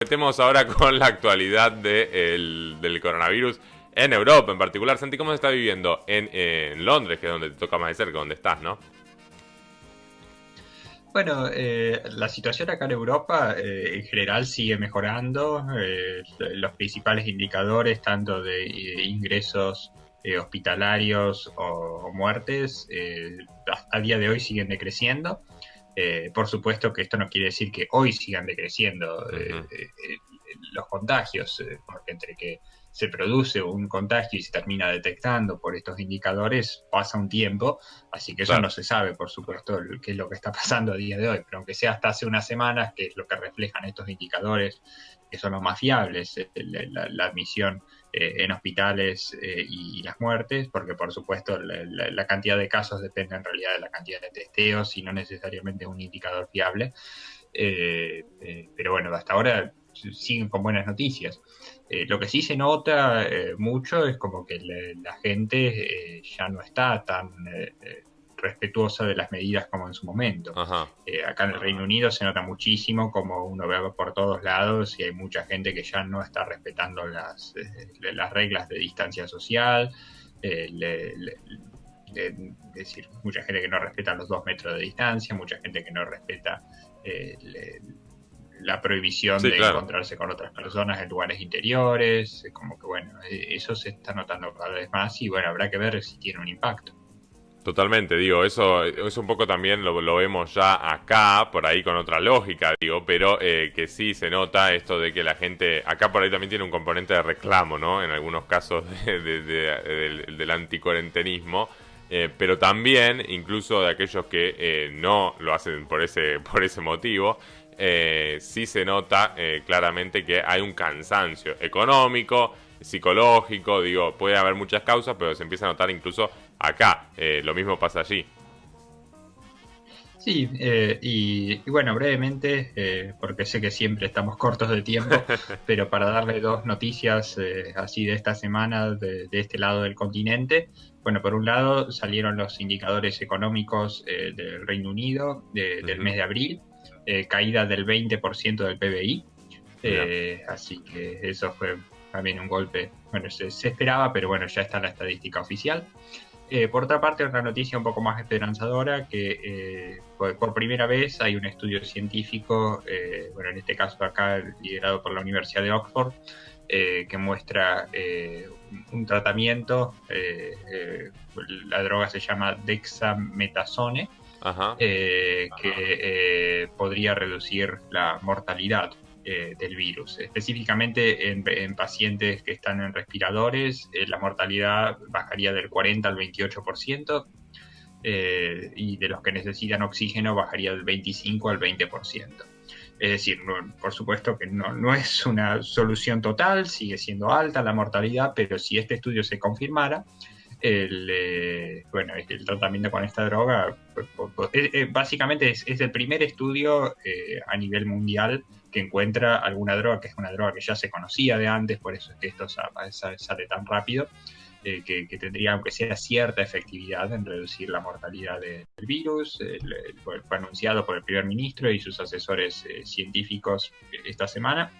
Metemos ahora con la actualidad del coronavirus en Europa en particular. Santi, ¿cómo se está viviendo en Londres, que es donde te toca más de cerca, donde estás, ¿no? Bueno, la situación acá en Europa en general sigue mejorando. Los principales indicadores, tanto de ingresos hospitalarios o muertes, a día de hoy siguen decreciendo. Por supuesto que esto no quiere decir que hoy sigan decreciendo Ujú. los contagios, porque entre que se produce un contagio y se termina detectando por estos indicadores, pasa un tiempo, así que eso Claro. no se sabe, por supuesto, qué es lo que está pasando a día de hoy, pero aunque sea hasta hace unas semanas, que es lo que reflejan estos indicadores, que son los más fiables, la admisión en hospitales y las muertes, porque por supuesto la cantidad de casos depende en realidad de la cantidad de testeos y no necesariamente un indicador fiable. Pero bueno, hasta ahora siguen con buenas noticias. Lo que sí se nota mucho es como que la gente ya no está tan respetuosa de las medidas como en su momento. Ajá. Acá en el Reino Unido se nota muchísimo, como uno ve por todos lados, y hay mucha gente que ya no está respetando las reglas de distancia social. Es decir, mucha gente que no respeta los 2 metros de distancia, mucha gente que no respeta eh, le- la prohibición Sí, de claro. encontrarse con otras personas en lugares interiores, como que bueno, eso se está notando cada vez más y bueno, habrá que ver si tiene un impacto. Totalmente, digo, eso un poco también lo vemos ya acá, por ahí con otra lógica, digo, pero que sí se nota esto de que la gente, acá por ahí también tiene un componente de reclamo, ¿no? En algunos casos del anticuarentenismo, pero también incluso de aquellos que no lo hacen por ese motivo, sí se nota claramente que hay un cansancio económico, psicológico, digo, puede haber muchas causas, pero se empieza a notar incluso acá. Lo mismo pasa allí. Sí, y bueno, brevemente, porque sé que siempre estamos cortos de tiempo, pero para darle dos noticias así de esta semana de este lado del continente. Bueno, por un lado salieron los indicadores económicos del Reino Unido del Ujú. mes de abril, caída del 20% del PBI, Mira. así que eso fue también un golpe, bueno, se esperaba, pero bueno, ya está la estadística oficial. Por otra parte, otra noticia un poco más esperanzadora, que por primera vez hay un estudio científico, bueno, en este caso acá liderado por la Universidad de Oxford, que muestra un tratamiento, la droga se llama dexametasone, Ajá. que podría reducir la mortalidad del virus. Específicamente en pacientes que están en respiradores, la mortalidad bajaría del 40 al 28%, y de los que necesitan oxígeno bajaría del 25 al 20%. Es decir, por supuesto que no es una solución total, sigue siendo alta la mortalidad, pero si este estudio se confirmara, bueno, el tratamiento con esta droga básicamente es el primer estudio a nivel mundial que encuentra alguna droga, que es una droga que ya se conocía de antes, por eso es que esto sale tan rápido, que tendría, aunque sea cierta efectividad en reducir la mortalidad del virus. Fue anunciado por el primer ministro y sus asesores científicos esta semana.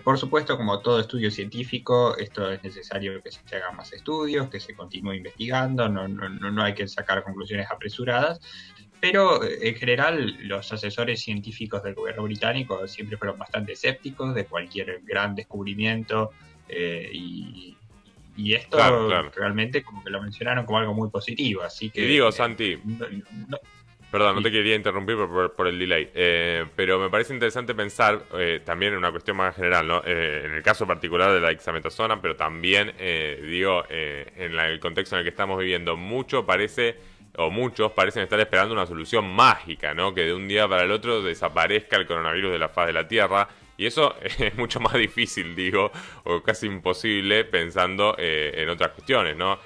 Por supuesto, como todo estudio científico, esto es necesario que se hagan más estudios, que se continúe investigando, no hay que sacar conclusiones apresuradas, pero en general los asesores científicos del gobierno británico siempre fueron bastante escépticos de cualquier gran descubrimiento, eh, y, y Claro, esto claro. realmente como que lo mencionaron como algo muy positivo, así Y que digo, Santi, no, perdón, no te sí. quería interrumpir por el delay, pero me parece interesante pensar también en una cuestión más general, ¿no? En el caso particular de la dexametasona, pero también, digo, en el contexto en el que estamos viviendo, mucho parece, o muchos parecen estar esperando una solución mágica, ¿no? Que de un día para el otro desaparezca el coronavirus de la faz de la Tierra. Y eso es mucho más difícil, digo, o casi imposible pensando en otras cuestiones, ¿no?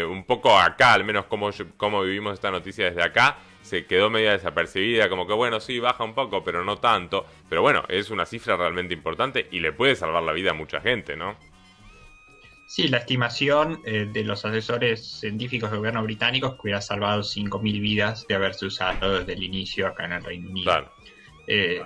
Un poco acá, al menos como vivimos esta noticia desde acá, se quedó media desapercibida, como que bueno, sí, baja un poco, pero no tanto. Pero bueno, es una cifra realmente importante y le puede salvar la vida a mucha gente, ¿no? Sí, la estimación de los asesores científicos del gobierno británico es que hubiera salvado 5.000 vidas de haberse usado desde el inicio acá en el Reino Unido. Claro.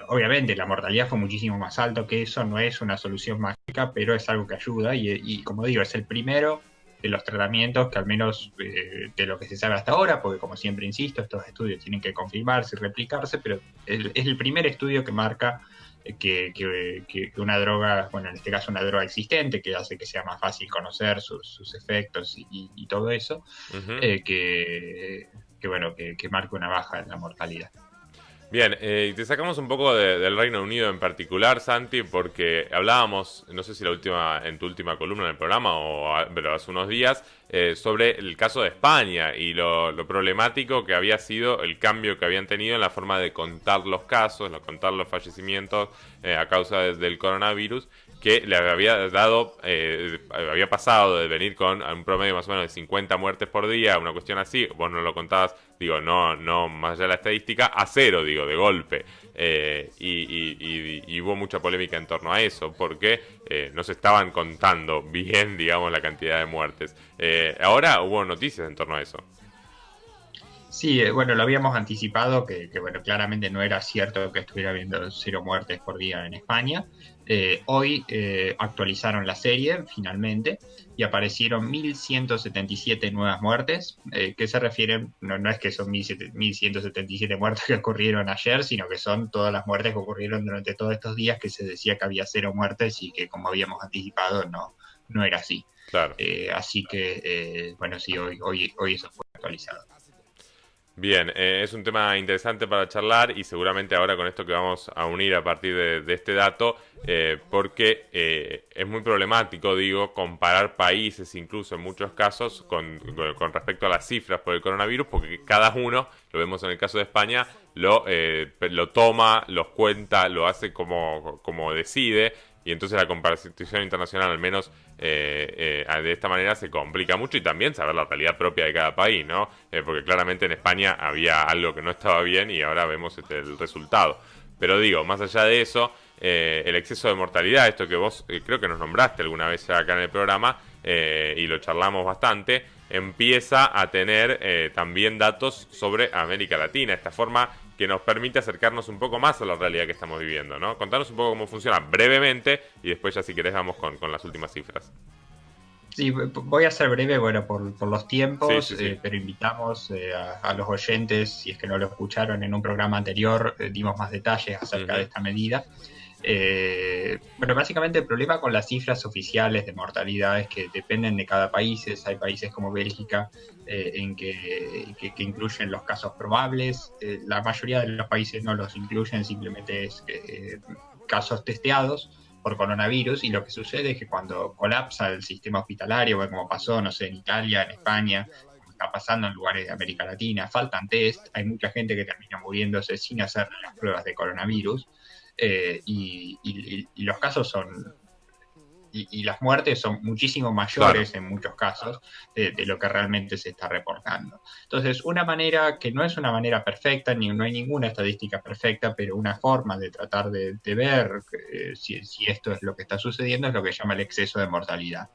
Obviamente la mortalidad fue muchísimo más alto que eso, no es una solución mágica, pero es algo que ayuda y como digo, es el primero de los tratamientos que al menos de lo que se sabe hasta ahora, porque como siempre insisto, estos estudios tienen que confirmarse y replicarse, pero es el primer estudio que marca que una droga, bueno, en este caso una droga existente, que hace que sea más fácil conocer sus efectos y todo eso, Ujú. bueno, que marque una baja en la mortalidad. Bien, y te sacamos un poco del Reino Unido en particular, Santi, porque hablábamos, no sé si en tu última columna en el programa, pero hace unos días, sobre el caso de España y lo problemático que había sido el cambio que habían tenido en la forma de contar los casos, de contar los fallecimientos a causa del coronavirus, que le había dado, había pasado de venir con un promedio más o menos de 50 muertes por día, una cuestión así, vos no lo contabas, digo, no más allá de la estadística, a cero, digo, de golpe. Y hubo mucha polémica en torno a eso, porque no se estaban contando bien, digamos, la cantidad de muertes. Ahora hubo noticias en torno a eso. Sí, bueno, lo habíamos anticipado bueno, claramente no era cierto que estuviera habiendo 0 muertes por día en España. Hoy actualizaron la serie finalmente y aparecieron 1.177 nuevas muertes, que se refieren, no es que son 1.177 muertes que ocurrieron ayer, sino que son todas las muertes que ocurrieron durante todos estos días que se decía que había 0 muertes y que como habíamos anticipado no era así. Claro. Así que, bueno, sí, hoy eso fue actualizado. Bien, es un tema interesante para charlar y seguramente ahora con esto que vamos a unir a partir de este dato, porque es muy problemático, digo, comparar países, incluso en muchos casos, con respecto a las cifras por el coronavirus, porque cada uno, lo vemos en el caso de España, lo toma, los cuenta, lo hace como decide, y entonces la comparación internacional, al menos de esta manera, se complica mucho y también saber la realidad propia de cada país, ¿no? Porque claramente en España había algo que no estaba bien y ahora vemos el resultado. Pero digo, más allá de eso, el exceso de mortalidad, esto que vos creo que nos nombraste alguna vez acá en el programa y lo charlamos bastante, empieza a tener también datos sobre América Latina, esta forma que nos permite acercarnos un poco más a la realidad que estamos viviendo, ¿no? Contanos un poco cómo funciona brevemente y después ya si querés vamos con las últimas cifras. Sí, voy a ser breve, bueno, por los Sí, tiempos, sí, sí. pero invitamos a los oyentes, si es que no lo escucharon en un programa anterior, dimos más detalles acerca de Ujú. esta medida. Bueno, básicamente el problema con las cifras oficiales de mortalidad es que dependen de cada país. Hay países como Bélgica que incluyen los casos probables. La mayoría de los países no los incluyen, simplemente es casos testeados por coronavirus y lo que sucede es que cuando colapsa el sistema hospitalario, como pasó, no sé, en Italia, en España, como está pasando en lugares de América Latina, faltan test, hay mucha gente que termina muriéndose sin hacer las pruebas de coronavirus y los casos son y las muertes son muchísimo Claro, mayores en muchos casos de lo que realmente se está reportando. Entonces, una manera que no es una manera perfecta, ni no hay ninguna estadística perfecta, pero una forma de tratar de ver si esto es lo que está sucediendo es lo que llama el exceso de mortalidad.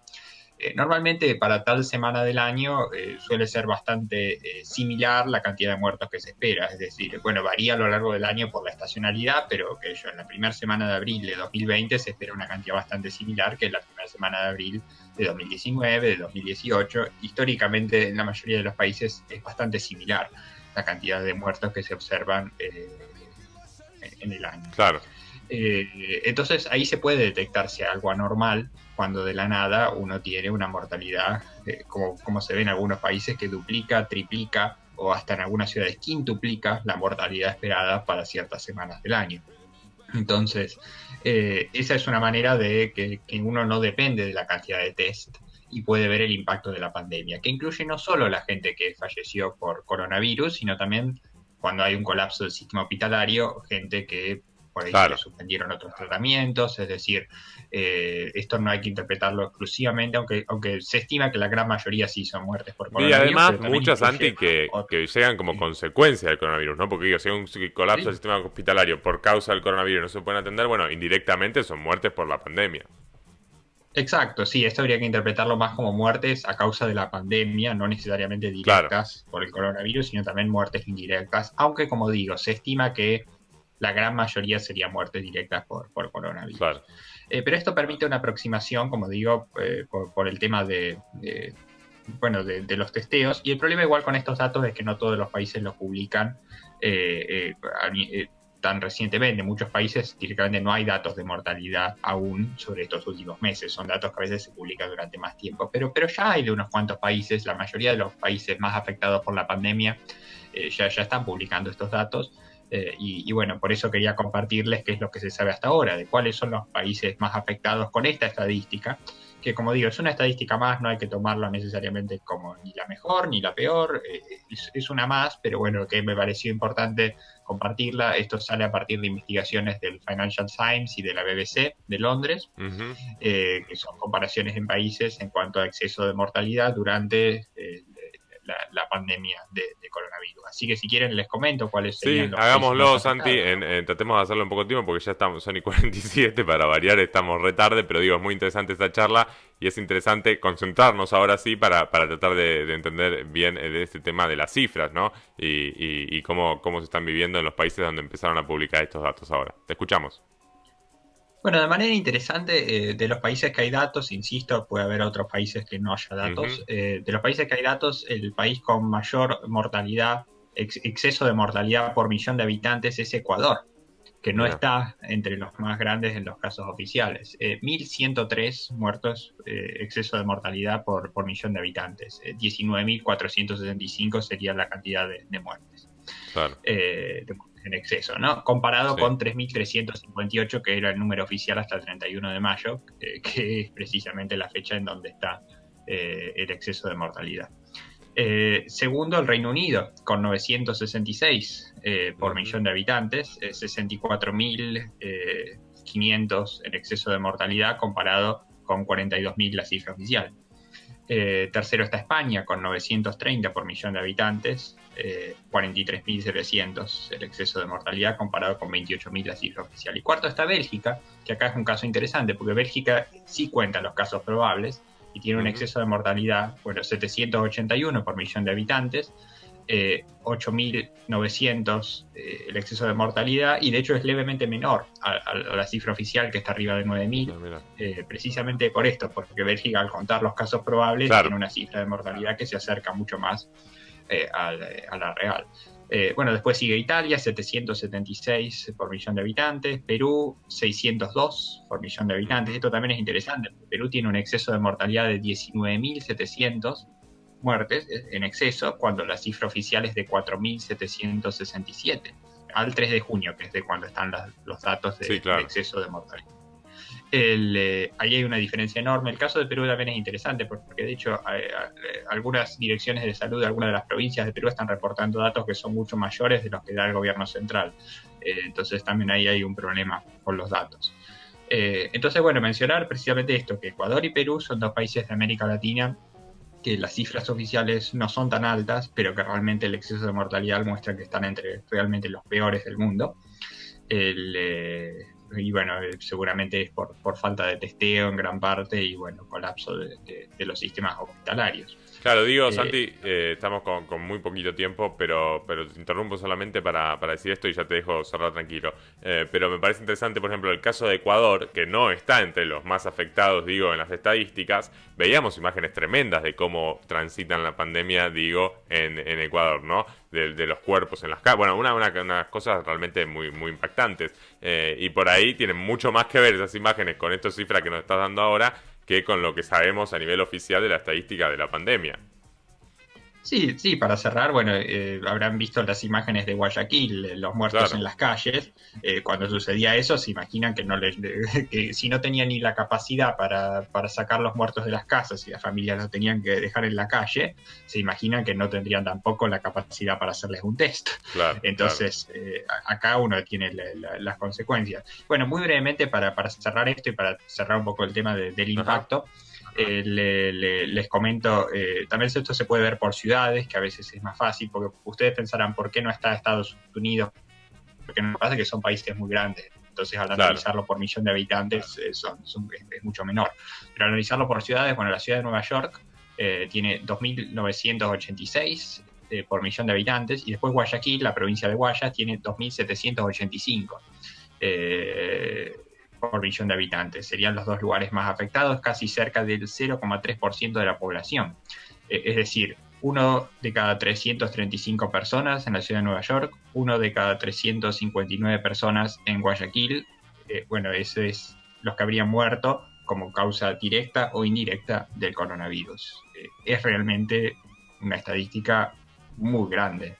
Normalmente para tal semana del año suele ser bastante similar la cantidad de muertos que se espera, es decir, bueno, varía a lo largo del año por la estacionalidad, pero que yo en la primera semana de abril de 2020 se espera una cantidad bastante similar que en la primera semana de abril de 2019, de 2018. Históricamente en la mayoría de los países es bastante similar la cantidad de muertos que se observan en el año. claro. Entonces ahí se puede detectar si hay algo anormal cuando de la nada uno tiene una mortalidad, como se ve en algunos países, que duplica, triplica o hasta en algunas ciudades quintuplica la mortalidad esperada para ciertas semanas del año. Entonces, esa es una manera de que uno no depende de la cantidad de test y puede ver el impacto de la pandemia, que incluye no solo la gente que falleció por coronavirus, sino también cuando hay un colapso del sistema hospitalario, gente que por ahí se le Claro. suspendieron otros tratamientos, es decir, esto no hay que interpretarlo exclusivamente, aunque se estima que la gran mayoría sí son muertes por Y coronavirus, además pero también muchas incluye anti que otros. llegan como consecuencia del coronavirus, ¿no? Porque digo, si hay un colapso del Sí, sistema hospitalario por causa del coronavirus y no se pueden atender, bueno, indirectamente son muertes por la pandemia. exacto, sí, esto habría que interpretarlo más como muertes a causa de la pandemia, no necesariamente Claro. directas por el coronavirus, sino también muertes indirectas, aunque como digo, se estima que la gran mayoría serían muertes directas por coronavirus. Claro. Pero esto permite una aproximación, como digo, por el tema bueno, de los testeos. Y el problema igual con estos datos es que no todos los países los publican tan recientemente. En muchos países directamente no hay datos de mortalidad aún sobre estos últimos meses. Son datos que a veces se publican durante más tiempo. Pero ya hay de unos cuantos países, la mayoría de los países más afectados por la pandemia ya están publicando estos datos. Y bueno, por eso quería compartirles qué es lo que se sabe hasta ahora, de cuáles son los países más afectados con esta estadística, que como digo, es una estadística más, no hay que tomarla necesariamente como ni la mejor ni la peor, es una más, pero bueno, que me pareció importante compartirla. Esto sale a partir de investigaciones del Financial Times y de la BBC de Londres, que son comparaciones en países en cuanto a exceso de mortalidad durante la pandemia de coronavirus. Así que si quieren les comento cuáles serían Sí, los hagámoslo, países más Santi. afectados. Tratemos de hacerlo en poco tiempo porque ya estamos, son y 47 para variar, estamos re tarde, pero digo, es muy interesante esta charla y es interesante concentrarnos ahora sí para tratar de entender bien este tema de las cifras, ¿no? Y cómo se están viviendo en los países donde empezaron a publicar estos datos ahora. Te escuchamos. Bueno, de manera interesante, de los países que hay datos, insisto, puede haber otros países que no haya Ujú. datos. De los países que hay datos, el país con mayor mortalidad, exceso de mortalidad por millón de habitantes es Ecuador, que no Mira, está entre los más grandes en los casos oficiales. 1.103 muertos, exceso de mortalidad por millón de habitantes. 19.465 sería la cantidad de muertes claro. en exceso, ¿no? Comparado Sí, con 3.358, que era el número oficial hasta el 31 de mayo, que es precisamente la fecha en donde está el exceso de mortalidad. Segundo, el Reino Unido, con 966 por ujú, millón de habitantes, 64.500 en exceso de mortalidad, comparado con 42.000 la cifra oficial. Tercero está España, con 930 por millón de habitantes, 43.700 el exceso de mortalidad, comparado con 28.000 la cifra oficial. Y cuarto está Bélgica, que acá es un caso interesante, porque Bélgica sí cuenta los casos probables y tiene un ujú. exceso de mortalidad, bueno, 781 por millón de habitantes, 8.900 el exceso de mortalidad, y de hecho es levemente menor a la cifra oficial, que está arriba de 9.000, Ah, mira. precisamente por esto, porque Bélgica, al contar los casos probables, Claro. tiene una cifra de mortalidad que se acerca mucho más a la real. Bueno, después sigue Italia, 776 por millón de habitantes, Perú, 602 por millón de habitantes. Ujú. Esto también es interesante, porque Perú tiene un exceso de mortalidad de 19.700 muertes en exceso, cuando la cifra oficial es de 4.767, al 3 de junio, que es de cuando están los datos Sí, de claro. exceso de mortalidad. Ahí hay una diferencia enorme. El caso de Perú también es interesante porque de hecho algunas direcciones de salud de algunas de las provincias de Perú están reportando datos que son mucho mayores de los que da el gobierno central. Entonces también ahí hay un problema con los datos. Entonces, bueno, mencionar precisamente esto, que Ecuador y Perú son dos países de América Latina que las cifras oficiales no son tan altas, pero que realmente el exceso de mortalidad muestra que están entre realmente los peores del mundo. El, y bueno, seguramente es por falta de testeo en gran parte y bueno, colapso de los sistemas hospitalarios. Claro, digo, Eh, Santi, estamos con muy poquito tiempo, pero te interrumpo solamente para decir esto y ya te dejo cerrar tranquilo. Pero me parece interesante, por ejemplo, el caso de Ecuador, que no está entre los más afectados, digo, en las estadísticas. Veíamos imágenes tremendas de cómo transitan la pandemia, digo, en Ecuador, ¿no? De los cuerpos en las calles. Bueno, unas cosas realmente muy impactantes. Y por ahí tienen mucho más que ver esas imágenes con estas cifras que nos estás dando ahora que con lo que sabemos a nivel oficial de la estadística de la pandemia. Sí, sí, para cerrar, bueno, habrán visto las imágenes de Guayaquil, los muertos Claro, en las calles. Cuando sucedía eso, se imaginan que que si no tenían ni la capacidad para sacar los muertos de las casas y las familias los tenían que dejar en la calle, se imaginan que no tendrían tampoco la capacidad para hacerles un test. claro, claro. Entonces, acá uno tiene las consecuencias. Bueno, muy brevemente para cerrar esto y para cerrar un poco el tema del Ajá, impacto. Les comento, también esto se puede ver por ciudades, que a veces es más fácil, porque ustedes pensarán, ¿por qué no está Estados Unidos? Porque no pasa que son países muy grandes, entonces al claro. analizarlo por millón de habitantes es mucho menor. Pero analizarlo por ciudades, bueno, la ciudad de Nueva York tiene 2.986 por millón de habitantes, y después Guayaquil, la provincia de Guayas, tiene 2.785 por millón de habitantes. Serían los dos lugares más afectados, casi cerca del 0,3% de la población. Es decir, uno de cada 335 personas en la ciudad de Nueva York, uno de cada 359 personas en Guayaquil. Bueno, eso es los que habrían muerto como causa directa o indirecta del coronavirus. Es realmente una estadística muy grande.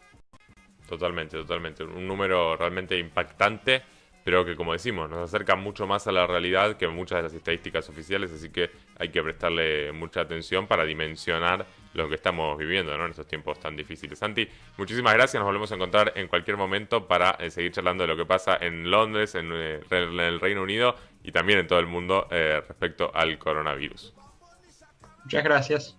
Totalmente, totalmente. Un número realmente impactante, pero que, como decimos, nos acerca mucho más a la realidad que muchas de las estadísticas oficiales, así que hay que prestarle mucha atención para dimensionar lo que estamos viviendo, ¿no? En estos tiempos tan difíciles. Santi, muchísimas gracias. Nos volvemos a encontrar en cualquier momento para seguir charlando de lo que pasa en Londres, en el Reino Unido y también en todo el mundo respecto al coronavirus. Muchas gracias.